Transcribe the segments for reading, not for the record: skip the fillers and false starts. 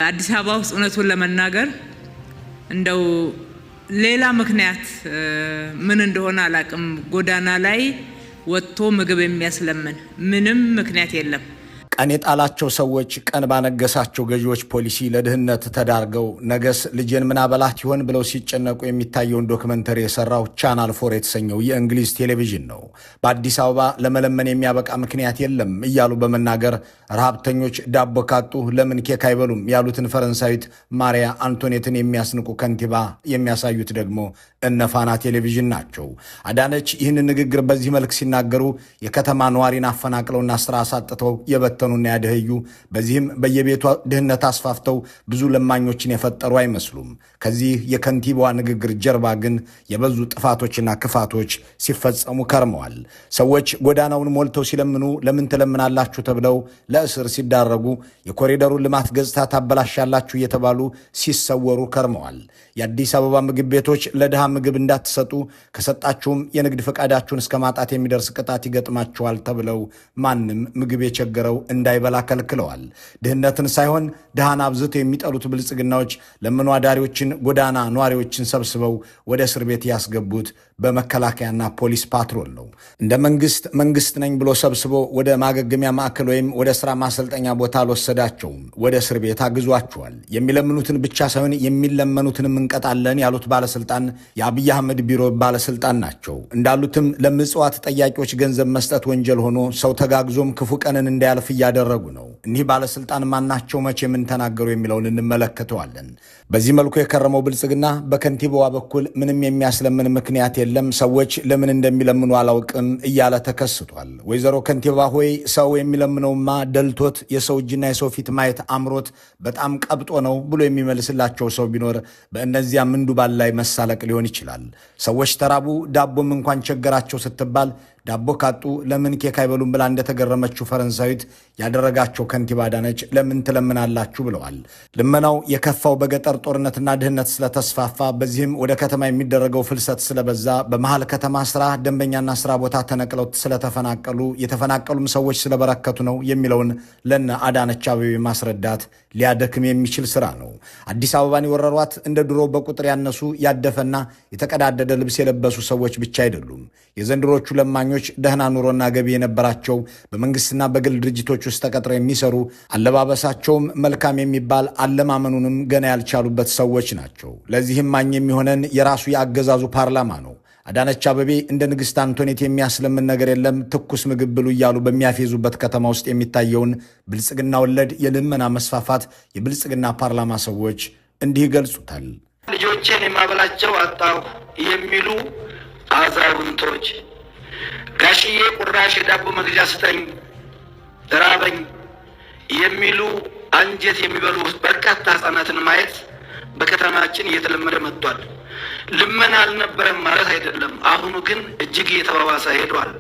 አዲስ አበባ ውስጥ እውነቱን ለመናገር እንደው ሌላ ምክንያት ምን እንደሆነ አላቅም ጎዳና ላይ ወጥቶ ምግብ የሚያስለምን ምንም ምክንያት የለም። ቀን የጣላቸው ሰዎች ቀን ባነገሳቸው ገዢዎች ፖሊሲ ለድህነት ተዳርገው ነገስ ልጄን ምን አበላት ይሆን ብለው ሲጨነቁ የሚታየውን ዶክመንተሪ የሰራው ቻናል 4 የተሰኘው የእንግሊዝ ቴሌቪዥን ነው። በአዲስ አበባ ለመለመን የሚያበቃ ምክንያት የለም እያሉ በመናገር ረሃብተኞች ዳቦ ካጡ ለምን ኬክ አይበሉም ያሉትን ፈረንሳዊት ማሪያ አንቶኔትን የሚያስንቁ ከንቲባ የሚያሳዩት ደግሞ እነፋና ቴሌቪዥን ናቸው። አዳነች ይህንን ንግግር በዚህ መልክ ሲናገሩ የከተማ ነዋሪን አፈናቅለውና ስራ አሳጥተው የበተኑና ያደህዩ በዚህም በየቤቱ ድህነት አስፋፍተው ብዙ ለማኞችን የፈጠሩ አይመስሉም። ከዚህ የከንቲባዋ ንግግር ጀርባ ግን የበዙ ጥፋቶችና ክፋቶች ሲፈጸሙ ከርመዋል። ሰዎች ጎዳናውን ሞልተው ሲለምኑ ለምን ትለምናላችሁ ተብለው ለእስር ሲዳረጉ የኮሪደሩን ልማት ገጽታ ታበላሻላችሁ እየተባሉ ሲሰወሩ ከርመዋል። የአዲስ አበባ ምግብ ቤቶች ለድሃ ምግብ እንዳትሰጡ ከሰጣችሁም የንግድ ፈቃዳችሁን እስከ ማጣት የሚደርስ ቅጣት ይገጥማችኋል ተብለው ማንም ምግብ የቸገረው እንዳይበላ ከልክለዋል። ድህነትን ሳይሆን ድሃን አብዝተው የሚጠሉት ብልጽግናዎች ለምኑ አዳሪዎችን ጎዳና ነዋሪዎችን ሰብስበው ወደ እስር ቤት ያስገቡት በመከላከያና ፖሊስ ፓትሮል ነው። እንደ መንግስት ነኝ ብሎ ሰብስቦ ወደ ማገገሚያ ማዕከል ወይም ወደ ስራ ማሰልጠኛ ቦታ አልወሰዳቸውም፣ ወደ እስር ቤት አግዟቸዋል። የሚለምኑትን ብቻ ሳይሆን የሚለመኑትንም እንቀጣለን ያሉት ባለስልጣን የአብይ አህመድ ቢሮ ባለስልጣን ናቸው። እንዳሉትም ለምጽዋት ጠያቂዎች ገንዘብ መስጠት ወንጀል ሆኖ ሰው ተጋግዞም ክፉ ቀንን እንዳያልፍ እያደረጉ ነው። እኒህ ባለስልጣን ማናቸው? መቼ ምን ተናገሩ? የሚለውን እንመለከተዋለን። በዚህ መልኩ የከረመው ብልጽግና በከንቲባዋ በኩል ምንም የሚያስለምን ምክንያት የለም፣ ሰዎች ለምን እንደሚለምኑ አላውቅም እያለ ተከስቷል። ወይዘሮ ከንቲባ ሆይ ሰው የሚለምነውማ ደልቶት የሰው እጅና የሰው ፊት ማየት አምሮት በጣም ቀብጦ ነው ብሎ የሚመልስላቸው ሰው ቢኖር በእነዚያ ምንዱባን ላይ መሳለቅ ሊሆን ይችላል። ሰዎች ተራቡ፣ ዳቦም እንኳን ቸገራቸው ስትባል ዳቦ ካጡ ለምን ኬክ አይበሉም ብላ እንደተገረመችው ፈረንሳዊት ያደረጋቸው ከንቲባ አዳነች ለምን ትለምናላችሁ ብለዋል። ልመናው የከፋው በገጠር ጦርነትና ድህነት ስለተስፋፋ በዚህም ወደ ከተማ የሚደረገው ፍልሰት ስለበዛ በመሃል ከተማ ስራ ደንበኛና ስራ ቦታ ተነቅለው ስለተፈናቀሉ የተፈናቀሉም ሰዎች ስለበረከቱ ነው የሚለውን ለነ አዳነች አቤቤ ማስረዳት ሊያደክም የሚችል ስራ ነው። አዲስ አበባን የወረሯት እንደ ድሮ በቁጥር ያነሱ ያደፈና የተቀዳደደ ልብስ የለበሱ ሰዎች ብቻ አይደሉም። የዘንድሮቹ ለማኞች ደህና ኑሮና ገቢ የነበራቸው በመንግስትና በግል ድርጅቶች ውስጥ ተቀጥረው የሚሰሩ አለባበሳቸውም መልካም የሚባል አለማመኑንም ገና ያልቻሉበት ሰዎች ናቸው። ለዚህም ማኝ የሚሆነን የራሱ የአገዛዙ ፓርላማ ነው። አዳነች አቤቤ እንደ ንግሥት አንቶኔት የሚያስለምን ነገር የለም ትኩስ ምግብ ብሉ እያሉ በሚያፌዙበት ከተማ ውስጥ የሚታየውን ብልጽግና ወለድ የልመና መስፋፋት የብልጽግና ፓርላማ ሰዎች እንዲህ ይገልጹታል። ልጆቼን የማበላቸው አጣሁ የሚሉ አዛውንቶች፣ ጋሽዬ ቁራሽ የዳቦ መግዣ ስጠኝ ራበኝ የሚሉ አንጀት የሚበሉ በርካታ ህጻናትን ማየት በከተማችን እየተለመደ መጥቷል። ልመና አልነበረም ማለት አይደለም። አሁኑ ግን እጅግ እየተባባሰ ሄዷል።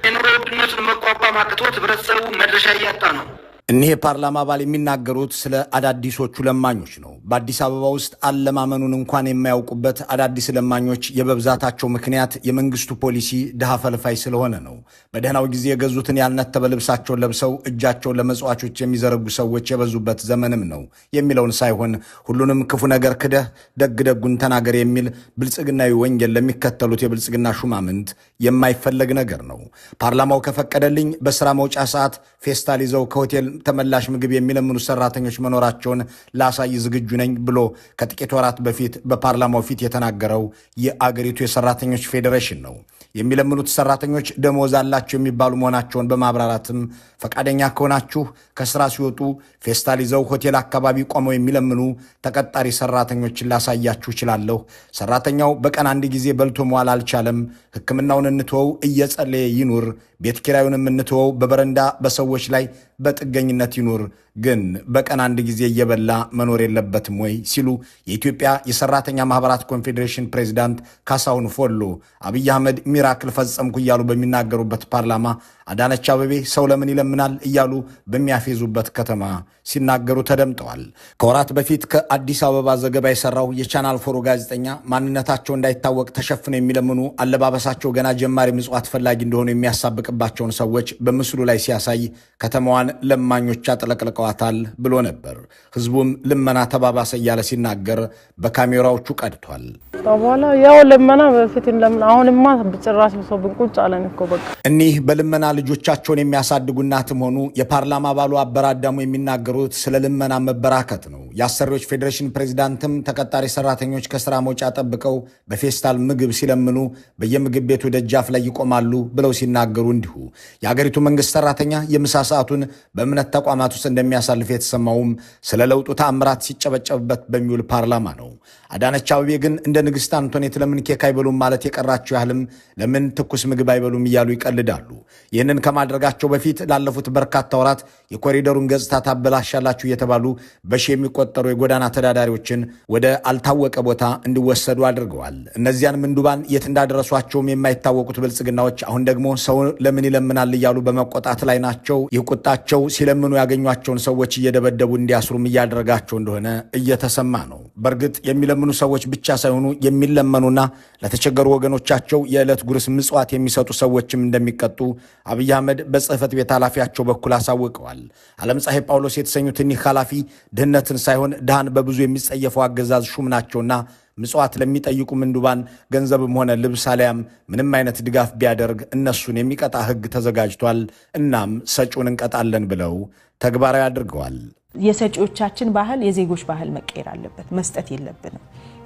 የኑሮ ውድነቱን መቋቋም አቅቶት ህብረተሰቡ መድረሻ እያጣ ነው። እኒህ የፓርላማ አባል የሚናገሩት ስለ አዳዲሶቹ ለማኞች ነው። በአዲስ አበባ ውስጥ አለማመኑን እንኳን የማያውቁበት አዳዲስ ለማኞች የበብዛታቸው ምክንያት የመንግስቱ ፖሊሲ ድሃ ፈልፋይ ስለሆነ ነው። በደህናው ጊዜ የገዙትን ያልነተበ ልብሳቸውን ለብሰው እጃቸውን ለመጽዋቾች የሚዘረጉ ሰዎች የበዙበት ዘመንም ነው የሚለውን ሳይሆን ሁሉንም ክፉ ነገር ክደህ ደግ ደጉን ተናገር የሚል ብልጽግናዊ ወንጌል ለሚከተሉት የብልጽግና ሹማምንት የማይፈለግ ነገር ነው። ፓርላማው ከፈቀደልኝ በስራ መውጫ ሰዓት ፌስታል ይዘው ከሆቴል ተመላሽ ምግብ የሚለምኑ ሰራተኞች መኖራቸውን ላሳይ ዝግጁ ነኝ ብሎ ከጥቂት ወራት በፊት በፓርላማው ፊት የተናገረው የአገሪቱ የሰራተኞች ፌዴሬሽን ነው። የሚለምኑት ሰራተኞች ደሞዝ አላቸው የሚባሉ መሆናቸውን በማብራራትም ፈቃደኛ ከሆናችሁ ከስራ ሲወጡ ፌስታል ይዘው ሆቴል አካባቢ ቆመው የሚለምኑ ተቀጣሪ ሰራተኞችን ላሳያችሁ እችላለሁ። ሰራተኛው በቀን አንድ ጊዜ በልቶ መዋል አልቻለም። ሕክምናውን እንትወው እየጸለየ ይኑር። ቤት ኪራዩንም እንትወው በበረንዳ በሰዎች ላይ በጥገኝነት ይኑር። ግን በቀን አንድ ጊዜ እየበላ መኖር የለበትም ወይ ሲሉ የኢትዮጵያ የሰራተኛ ማህበራት ኮንፌዴሬሽን ፕሬዚዳንት ካሳሁን ፎሎ አብይ አህመድ ሚራክል ፈጸምኩ እያሉ በሚናገሩበት ፓርላማ አዳነች አቤቤ ሰው ለምን ይለምናል እያሉ በሚያፌዙበት ከተማ ሲናገሩ ተደምጠዋል። ከወራት በፊት ከአዲስ አበባ ዘገባ የሰራው የቻናል 4 ጋዜጠኛ ማንነታቸው እንዳይታወቅ ተሸፍነው የሚለምኑ አለባበሳቸው ገና ጀማሪ ምጽዋት ፈላጊ እንደሆኑ የሚያሳብቅባቸውን ሰዎች በምስሉ ላይ ሲያሳይ ከተማዋን ለማኞች አጥለቅልቀዋል አጥለቅልቀዋታል ብሎ ነበር። ህዝቡም ልመና ተባባሰ እያለ ሲናገር በካሜራዎቹ ቀድቷል። በኋላ ያው ልመና በፊት ለምን አሁንማ በጭራሽ ሰው ብንቁጭ አለን እኮ በቃ። እኒህ በልመና ልጆቻቸውን የሚያሳድጉ እናትም ሆኑ የፓርላማ አባሉ አበራዳሙ የሚናገሩት ስለ ልመና መበራከት ነው። የአሰሪዎች ፌዴሬሽን ፕሬዝዳንትም ተቀጣሪ ሰራተኞች ከስራ መውጫ ጠብቀው በፌስታል ምግብ ሲለምኑ በየምግብ ቤቱ ደጃፍ ላይ ይቆማሉ ብለው ሲናገሩ እንዲሁ የአገሪቱ መንግስት ሰራተኛ የምሳ ሰዓቱን በእምነት ተቋማት ውስጥ እንደሚያሳልፍ የተሰማውም ስለ ለውጡ ተአምራት ሲጨበጨብበት በሚውል ፓርላማ ነው። አዳነች አቤቤ ግን እንደ ንግስት አንቶኔት ለምን ኬክ አይበሉም ማለት የቀራቸው ያህልም ለምን ትኩስ ምግብ አይበሉም እያሉ ይቀልዳሉ። ይህንን ከማድረጋቸው በፊት ላለፉት በርካታ ወራት የኮሪደሩን ገጽታ ታበላሻላችሁ እየተባሉ በሺ የሚቆጠሩ የጎዳና ተዳዳሪዎችን ወደ አልታወቀ ቦታ እንዲወሰዱ አድርገዋል። እነዚያን ምንዱባን የት እንዳደረሷቸውም የማይታወቁት ብልጽግናዎች አሁን ደግሞ ሰው ለምን ይለምናል እያሉ በመቆጣት ላይ ናቸው። ይህ ቁጣቸው ሲለምኑ ያገኟቸውን ሰዎች እየደበደቡ እንዲያስሩም እያደረጋቸው እንደሆነ እየተሰማ ነው። በእርግጥ የሚለምኑ ሰዎች ብቻ ሳይሆኑ የሚለመኑና ለተቸገሩ ወገኖቻቸው የዕለት ጉርስ ምጽዋት የሚሰጡ ሰዎችም እንደሚቀጡ አብይ አህመድ በጽህፈት ቤት ኃላፊያቸው በኩል አሳውቀዋል። ዓለም ፀሐይ ጳውሎስ የተሰኙት እኒህ ኃላፊ ድህነትን ሳይሆን ድሃን በብዙ የሚጸየፈው አገዛዝ ሹም ናቸውና ምጽዋት ለሚጠይቁ ምንዱባን ገንዘብም ሆነ ልብስ አሊያም ምንም አይነት ድጋፍ ቢያደርግ እነሱን የሚቀጣ ህግ ተዘጋጅቷል። እናም ሰጪውን እንቀጣለን ብለው ተግባራዊ አድርገዋል። የሰጪዎቻችን ባህል የዜጎች ባህል መቀየር አለበት። መስጠት የለብንም።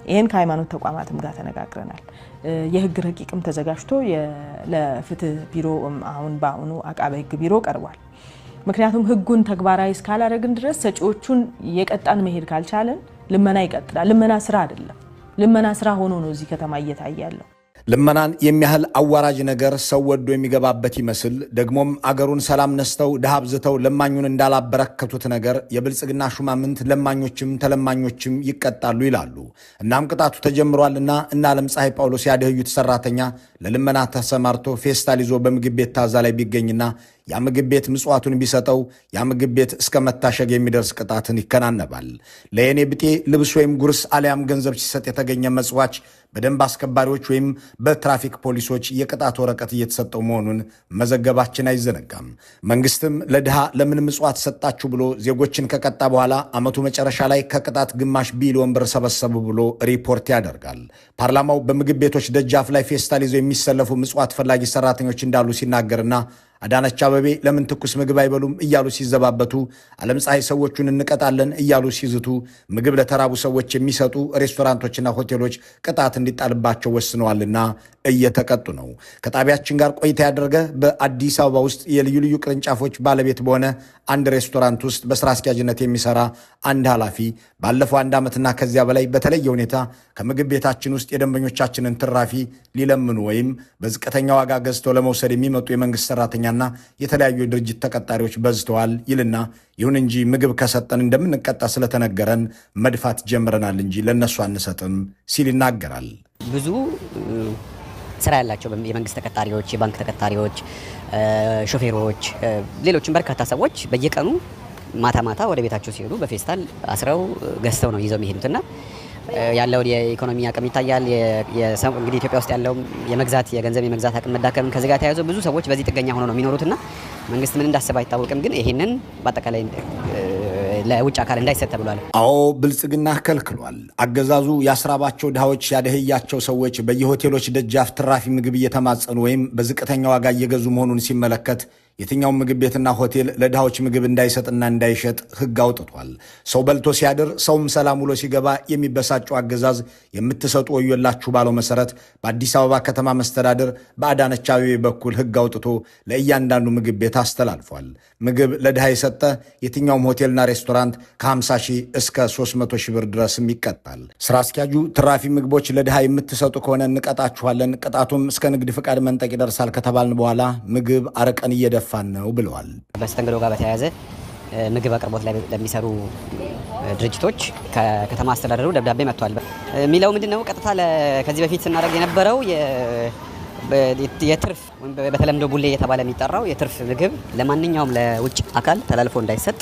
ይሄን ከሃይማኖት ተቋማትም ጋር ተነጋግረናል። የህግ ረቂቅም ተዘጋጅቶ ለፍትህ ቢሮ አሁን በአሁኑ አቃቤ ህግ ቢሮ ቀርቧል። ምክንያቱም ህጉን ተግባራዊ እስካላደረግን ድረስ ሰጪዎቹን የቀጣን መሄድ ካልቻለን ልመና ይቀጥላል። ልመና ስራ አይደለም። ልመና ስራ ሆኖ ነው እዚህ ከተማ እየታየ ያለው። ልመናን የሚያህል አዋራጅ ነገር ሰው ወዶ የሚገባበት ይመስል ደግሞም አገሩን ሰላም ነስተው ድሃ አብዝተው ለማኙን እንዳላበረከቱት ነገር የብልጽግና ሹማምንት ለማኞችም ተለማኞችም ይቀጣሉ ይላሉ። እናም ቅጣቱ ተጀምሯልና እና ዓለም ፀሐይ ጳውሎስ ያደህዩት ሰራተኛ ለልመና ተሰማርቶ ፌስታል ይዞ በምግብ ቤት ታዛ ላይ ቢገኝና ያ ምግብ ቤት ምጽዋቱን ቢሰጠው ያ ምግብ ቤት እስከ መታሸግ የሚደርስ ቅጣትን ይከናነባል። ለየኔ ብጤ ልብስ ወይም ጉርስ አሊያም ገንዘብ ሲሰጥ የተገኘ መጽዋች በደንብ አስከባሪዎች ወይም በትራፊክ ፖሊሶች የቅጣት ወረቀት እየተሰጠው መሆኑን መዘገባችን አይዘነጋም። መንግስትም ለድሃ ለምን ምጽዋት ሰጣችሁ ብሎ ዜጎችን ከቀጣ በኋላ ዓመቱ መጨረሻ ላይ ከቅጣት ግማሽ ቢሊዮን ብር ሰበሰቡ ብሎ ሪፖርት ያደርጋል። ፓርላማው በምግብ ቤቶች ደጃፍ ላይ ፌስታል ይዘው የሚሰለፉ ምጽዋት ፈላጊ ሰራተኞች እንዳሉ ሲናገርና አዳነች አቤቤ ለምን ትኩስ ምግብ አይበሉም እያሉ ሲዘባበቱ፣ ዓለም ፀሐይ ሰዎቹን እንቀጣለን እያሉ ሲዝቱ፣ ምግብ ለተራቡ ሰዎች የሚሰጡ ሬስቶራንቶችና ሆቴሎች ቅጣት እንዲጣልባቸው ወስነዋልና እየተቀጡ ነው። ከጣቢያችን ጋር ቆይታ ያደረገ በአዲስ አበባ ውስጥ የልዩ ልዩ ቅርንጫፎች ባለቤት በሆነ አንድ ሬስቶራንት ውስጥ በስራ አስኪያጅነት የሚሰራ አንድ ኃላፊ ባለፈው 1 ዓመትና ከዚያ በላይ በተለየ ሁኔታ ከምግብ ቤታችን ውስጥ የደንበኞቻችንን ትራፊ ሊለምኑ ወይም በዝቅተኛ ዋጋ ገዝተው ለመውሰድ የሚመጡ የመንግስት ሰራተኛና የተለያዩ የድርጅት ተቀጣሪዎች በዝተዋል ይልና ይሁን እንጂ ምግብ ከሰጠን እንደምንቀጣ ስለተነገረን መድፋት ጀምረናል እንጂ ለነሱ አንሰጥም ሲል ይናገራል። ብዙ ስራ ያላቸው የመንግስት ተቀጣሪዎች፣ የባንክ ተቀጣሪዎች፣ ሾፌሮች፣ ሌሎችም በርካታ ሰዎች በየቀኑ ማታ ማታ ወደ ቤታቸው ሲሄዱ በፌስታል አስረው ገዝተው ነው ይዘው የሚሄዱትና ያለው የኢኮኖሚ አቅም ይታያል። እንግዲህ ኢትዮጵያ ውስጥ ያለው የገንዘብ የመግዛት አቅም መዳከም ከዚህ ጋር ተያይዞ ብዙ ሰዎች በዚህ ጥገኛ ሆነው ነው የሚኖሩትና መንግስት ምን እንዳሰበ አይታወቅም። ግን ይሄንን በአጠቃላይ ለውጭ አካል እንዳይሰጥ ተብሏል። አዎ ብልጽግና ከልክሏል። አገዛዙ ያስራባቸው ድሃዎች ያደህያቸው ሰዎች በየሆቴሎች ደጃፍ ትራፊ ምግብ እየተማጸኑ ወይም በዝቅተኛ ዋጋ እየገዙ መሆኑን ሲመለከት የትኛው ምግብ ቤትና ሆቴል ለድሃዎች ምግብ እንዳይሰጥና እንዳይሸጥ ህግ አውጥቷል። ሰው በልቶ ሲያድር ሰውም ሰላም ውሎ ሲገባ የሚበሳጨው አገዛዝ የምትሰጡ ወዮላችሁ ባለው መሰረት በአዲስ አበባ ከተማ መስተዳድር በአዳነች አቤቤ በኩል ህግ አውጥቶ ለእያንዳንዱ ምግብ ቤት አስተላልፏል። ምግብ ለድሃ የሰጠ የትኛውም ሆቴልና ሬስቶራንት ከ50 ሺህ እስከ 300 ሺህ ብር ድረስም ይቀጣል። ስራ አስኪያጁ ትራፊ ምግቦች ለድሃ የምትሰጡ ከሆነ እንቀጣችኋለን፣ ቅጣቱም እስከ ንግድ ፍቃድ መንጠቅ ይደርሳል ከተባልን በኋላ ምግብ አረቀን እየደፋን ነው ብለዋል። በስተንግዶ ጋር በተያያዘ ምግብ አቅርቦት ላይ ለሚሰሩ ድርጅቶች ከከተማ አስተዳደሩ ደብዳቤ መጥቷል። የሚለው ምንድነው? ቀጥታ ከዚህ በፊት ስናደርግ የነበረው የትርፍ በተለምዶ ቡሌ እየተባለ የሚጠራው የትርፍ ምግብ ለማንኛውም ለውጭ አካል ተላልፎ እንዳይሰጥ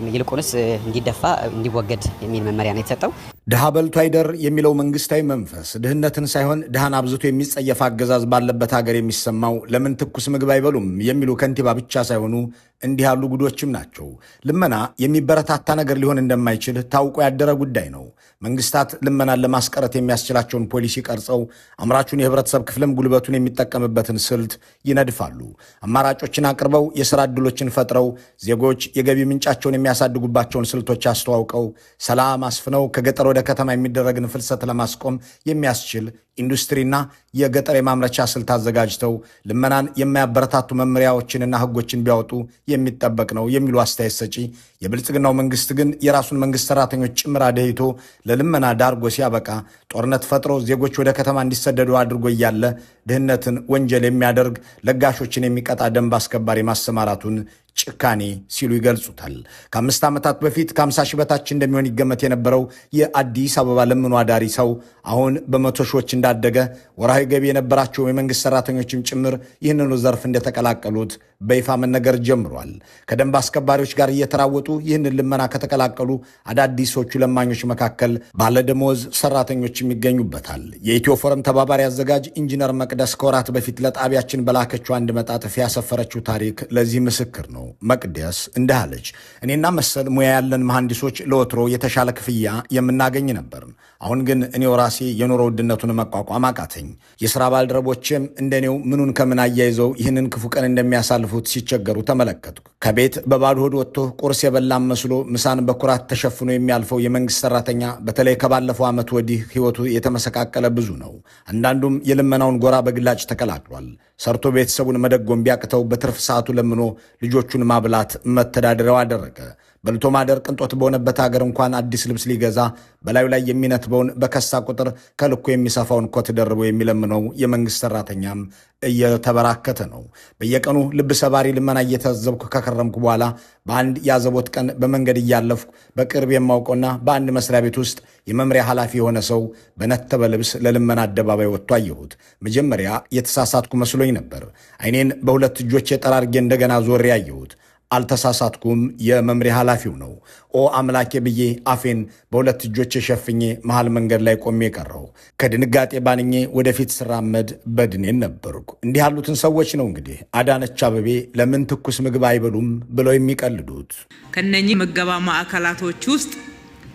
ይልቁንስ እንዲደፋ እንዲወገድ የሚል መመሪያ ነው የተሰጠው። ድሃ በልቶ አይደር የሚለው መንግስታዊ መንፈስ ድህነትን ሳይሆን ድሃን አብዝቶ የሚጸየፍ አገዛዝ ባለበት ሀገር የሚሰማው ለምን ትኩስ ምግብ አይበሉም የሚሉ ከንቲባ ብቻ ሳይሆኑ እንዲህ ያሉ ጉዶችም ናቸው። ልመና የሚበረታታ ነገር ሊሆን እንደማይችል ታውቆ ያደረ ጉዳይ ነው። መንግስታት ልመናን ለማስቀረት የሚያስችላቸውን ፖሊሲ ቀርጸው አምራቹን የህብረተሰብ ክፍልም ጉልበቱን የሚጠቀምበትን ስልት ይነድፋሉ። አማራጮችን አቅርበው የሥራ ዕድሎችን ፈጥረው ዜጎች የገቢ ምንጫቸውን የሚያሳድጉባቸውን ስልቶች አስተዋውቀው ሰላም አስፍነው ከገጠር ወደ ከተማ የሚደረግን ፍልሰት ለማስቆም የሚያስችል ኢንዱስትሪና የገጠር የማምረቻ ስልት አዘጋጅተው ልመናን የማያበረታቱ መመሪያዎችንና ህጎችን ቢያወጡ የሚጠበቅ ነው የሚሉ አስተያየት ሰጪ፣ የብልጽግናው መንግስት ግን የራሱን መንግስት ሰራተኞች ጭምር አደህይቶ ለልመና ዳርጎ ሲያበቃ ጦርነት ፈጥሮ ዜጎች ወደ ከተማ እንዲሰደዱ አድርጎ እያለ ድህነትን ወንጀል የሚያደርግ ለጋሾችን የሚቀጣ ደንብ አስከባሪ ማሰማራቱን ጭካኔ ሲሉ ይገልጹታል። ከ5 ዓመታት በፊት ከ50 ሺህ በታች እንደሚሆን ይገመት የነበረው የአዲስ አበባ ለምኖ አዳሪ ሰው አሁን በመቶ ሺዎች እንዳደገ፣ ወርሃዊ ገቢ የነበራቸው የመንግስት ሰራተኞችም ጭምር ይህንኑ ዘርፍ እንደተቀላቀሉት በይፋ መነገር ጀምሯል። ከደንብ አስከባሪዎች ጋር እየተራወጡ ይህንን ልመና ከተቀላቀሉ አዳዲሶቹ ለማኞች መካከል ባለደሞዝ ሰራተኞችም ይገኙበታል። የኢትዮ ፎረም ተባባሪ አዘጋጅ ኢንጂነር መቅደስ ከወራት በፊት ለጣቢያችን በላከችው አንድ መጣጥፍ ያሰፈረችው ታሪክ ለዚህ ምስክር ነው። መቅደስ እንዲህ አለች። እኔና መሰል ሙያ ያለን መሐንዲሶች ለወትሮ የተሻለ ክፍያ የምናገኝ ነበርን። አሁን ግን እኔው ራሴ የኑሮ ውድነቱን መቋቋም አቃተኝ። የሥራ ባልደረቦችም እንደኔው ምኑን ከምን አያይዘው ይህንን ክፉ ቀን እንደሚያሳልፉት ሲቸገሩ ተመለከቱ። ከቤት በባዶ ሆድ ወጥቶ ቁርስ የበላም መስሎ ምሳን በኩራት ተሸፍኖ የሚያልፈው የመንግሥት ሠራተኛ በተለይ ከባለፈው ዓመት ወዲህ ሕይወቱ የተመሰቃቀለ ብዙ ነው። አንዳንዱም የልመናውን ጎራ በግላጭ ተቀላቅሏል። ሰርቶ ቤተሰቡን መደጎም ቢያቅተው በትርፍ ሰዓቱ ለምኖ ልጆቹን ማብላት መተዳደሪያው አደረገ። በልቶ ማደር ቅንጦት በሆነበት ሀገር እንኳን አዲስ ልብስ ሊገዛ በላዩ ላይ የሚነትበውን በከሳ ቁጥር ከልኮ የሚሰፋውን ኮት ደርቦ የሚለምነው የመንግሥት ሠራተኛም እየተበራከተ ነው። በየቀኑ ልብ ሰባሪ ልመና እየታዘብኩ ከከረምኩ በኋላ በአንድ ያዘቦት ቀን በመንገድ እያለፍኩ በቅርብ የማውቀውና በአንድ መስሪያ ቤት ውስጥ የመምሪያ ኃላፊ የሆነ ሰው በነተበ ልብስ ለልመና አደባባይ ወጥቶ አየሁት። መጀመሪያ የተሳሳትኩ መስሎኝ ነበር። ዓይኔን በሁለት እጆቼ ጠራርጌ እንደገና ዞሬ አየሁት። አልተሳሳትኩም። የመምሪያ ኃላፊው ነው። ኦ አምላኬ ብዬ አፌን በሁለት እጆቼ ሸፍኜ መሃል መንገድ ላይ ቆሜ ቀረው። ከድንጋጤ ባንኜ ወደፊት ስራመድ በድኔን ነበርኩ። እንዲህ ያሉትን ሰዎች ነው እንግዲህ አዳነች አቤቤ ለምን ትኩስ ምግብ አይበሉም ብለው የሚቀልዱት። ከነኚህ ምገባ ማዕከላቶች ውስጥ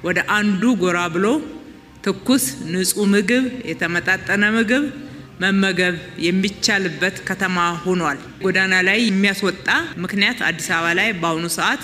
ወደ አንዱ ጎራ ብሎ ትኩስ ንጹህ ምግብ፣ የተመጣጠነ ምግብ መመገብ የሚቻልበት ከተማ ሆኗል። ጎዳና ላይ የሚያስወጣ ምክንያት አዲስ አበባ ላይ በአሁኑ ሰዓት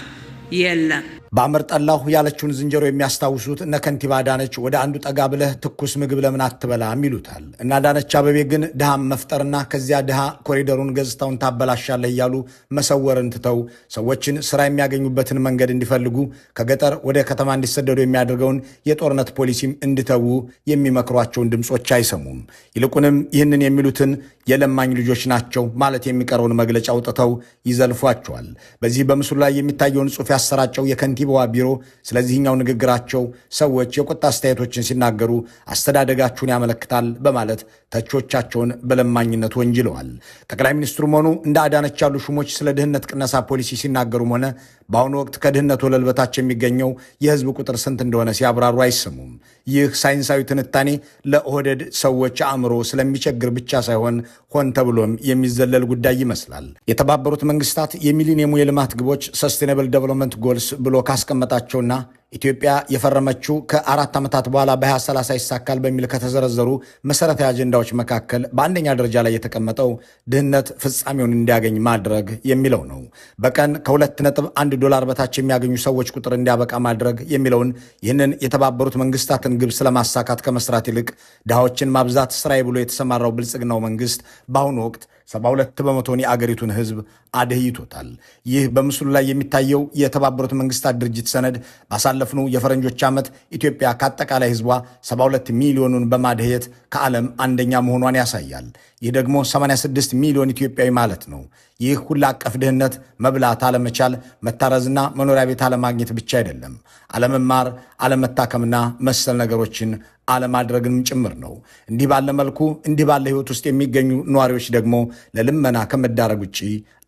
የለም። በአመር ጠላሁ ያለችውን ዝንጀሮ የሚያስታውሱት እነ ከንቲባ አዳነች ወደ አንዱ ጠጋ ብለህ ትኩስ ምግብ ለምን አትበላም ይሉታል። እና አዳነች አቤቤ ግን ድሃም መፍጠርና ከዚያ ድሃ ኮሪደሩን ገጽታውን ታበላሻለህ እያሉ መሰወርን ትተው ሰዎችን ስራ የሚያገኙበትን መንገድ እንዲፈልጉ ከገጠር ወደ ከተማ እንዲሰደዱ የሚያደርገውን የጦርነት ፖሊሲም እንዲተዉ የሚመክሯቸውን ድምፆች አይሰሙም። ይልቁንም ይህንን የሚሉትን የለማኝ ልጆች ናቸው ማለት የሚቀረውን መግለጫ አውጥተው ይዘልፏቸዋል። በዚህ በምስሉ ላይ የሚታየውን ጽሑፍ ያሰራጨው የከንቲባዋ ቢሮ ስለዚህኛው ንግግራቸው ሰዎች የቁጣ አስተያየቶችን ሲናገሩ አስተዳደጋችሁን ያመለክታል በማለት ተቾቻቸውን በለማኝነት ወንጅለዋል። ጠቅላይ ሚኒስትሩም ሆኑ እንደ አዳነች ያሉ ሹሞች ስለ ድህነት ቅነሳ ፖሊሲ ሲናገሩም ሆነ በአሁኑ ወቅት ከድህነት ወለል በታች የሚገኘው የህዝብ ቁጥር ስንት እንደሆነ ሲያብራሩ አይሰሙም። ይህ ሳይንሳዊ ትንታኔ ለኦህዴድ ሰዎች አእምሮ ስለሚቸግር ብቻ ሳይሆን ሆን ተብሎም የሚዘለል ጉዳይ ይመስላል። የተባበሩት መንግስታት የሚሊኒየሙ የልማት ግቦች ሰስቴናብል ዴቨሎፕመንት ጎልስ ብሎ ካስቀመጣቸውና ኢትዮጵያ የፈረመችው ከ4 ዓመታት በኋላ በ2030 ይሳካል በሚል ከተዘረዘሩ መሰረታዊ አጀንዳዎች መካከል በአንደኛ ደረጃ ላይ የተቀመጠው ድህነት ፍጻሜውን እንዲያገኝ ማድረግ የሚለው ነው። በቀን $2.1 በታች የሚያገኙ ሰዎች ቁጥር እንዲያበቃ ማድረግ የሚለውን ይህንን የተባበሩት መንግስታትን ግብ ስለማሳካት ከመስራት ይልቅ ድሃዎችን ማብዛት ስራዬ ብሎ የተሰማራው ብልጽግናው መንግስት በአሁኑ ወቅት 72 በመቶን የአገሪቱን ህዝብ አደህይቶታል። ይህ በምስሉ ላይ የሚታየው የተባበሩት መንግስታት ድርጅት ሰነድ ባሳለፍነው የፈረንጆች ዓመት ኢትዮጵያ ከአጠቃላይ ህዝቧ 72 ሚሊዮኑን በማደህየት ከዓለም አንደኛ መሆኗን ያሳያል። ይህ ደግሞ 86 ሚሊዮን ኢትዮጵያዊ ማለት ነው። ይህ ሁሉ አቀፍ ድህነት መብላት አለመቻል፣ መታረዝና መኖሪያ ቤት አለማግኘት ብቻ አይደለም። አለመማር፣ አለመታከምና መሰል ነገሮችን አለማድረግንም ጭምር ነው። እንዲህ ባለ መልኩ እንዲህ ባለ ህይወት ውስጥ የሚገኙ ነዋሪዎች ደግሞ ለልመና ከመዳረግ ውጭ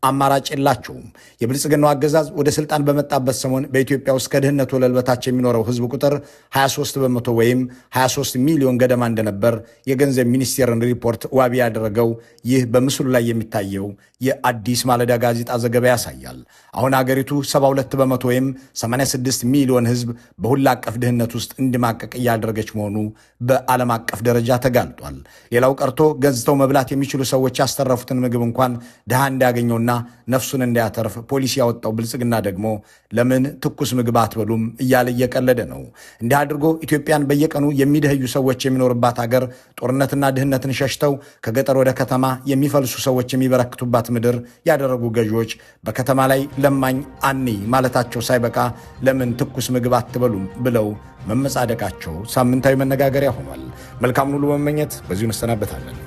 አማራጭ የላቸውም። የብልጽግናው አገዛዝ ወደ ስልጣን በመጣበት ሰሞን በኢትዮጵያ ውስጥ ከድህነት ወለል በታች የሚኖረው ህዝብ ቁጥር 23 በመቶ ወይም 23 ሚሊዮን ገደማ እንደነበር የገንዘብ ሚኒስቴርን ሪፖርት ዋቢ ያደረገው ይህ በምስሉ ላይ የሚታየው የአዲስ ማለዳ ጋዜጣ ዘገባ ያሳያል። አሁን አገሪቱ 72 በመቶ ወይም 86 ሚሊዮን ህዝብ በሁሉ አቀፍ ድህነት ውስጥ እንዲማቀቅ እያደረገች መሆኑ በዓለም አቀፍ ደረጃ ተጋልጧል። ሌላው ቀርቶ ገዝተው መብላት የሚችሉ ሰዎች ያስተረፉትን ምግብ እንኳን ድሃ እንዲያገኘውና ነፍሱን እንዲያተርፍ ፖሊሲ ያወጣው ብልጽግና ደግሞ ለምን ትኩስ ምግብ አትበሉም እያለ እየቀለደ ነው። እንዲህ አድርጎ ኢትዮጵያን በየቀኑ የሚደህዩ ሰዎች የሚኖርባት ሀገር፣ ጦርነትና ድህነትን ሸሽተው ከገጠር ወደ ከተማ የሚፈልሱ ሰዎች የሚበረክቱባት ምድር ያደረጉ ገዢዎች በከተማ ላይ ለማኝ አኒ ማለታቸው ሳይበቃ ለምን ትኩስ ምግብ አትበሉም ብለው መመጻደቃቸው ሳምንታዊ መነጋገሪያ ሆኗል። መልካም ሁሉ መመኘት በዚሁ እንሰናበታለን።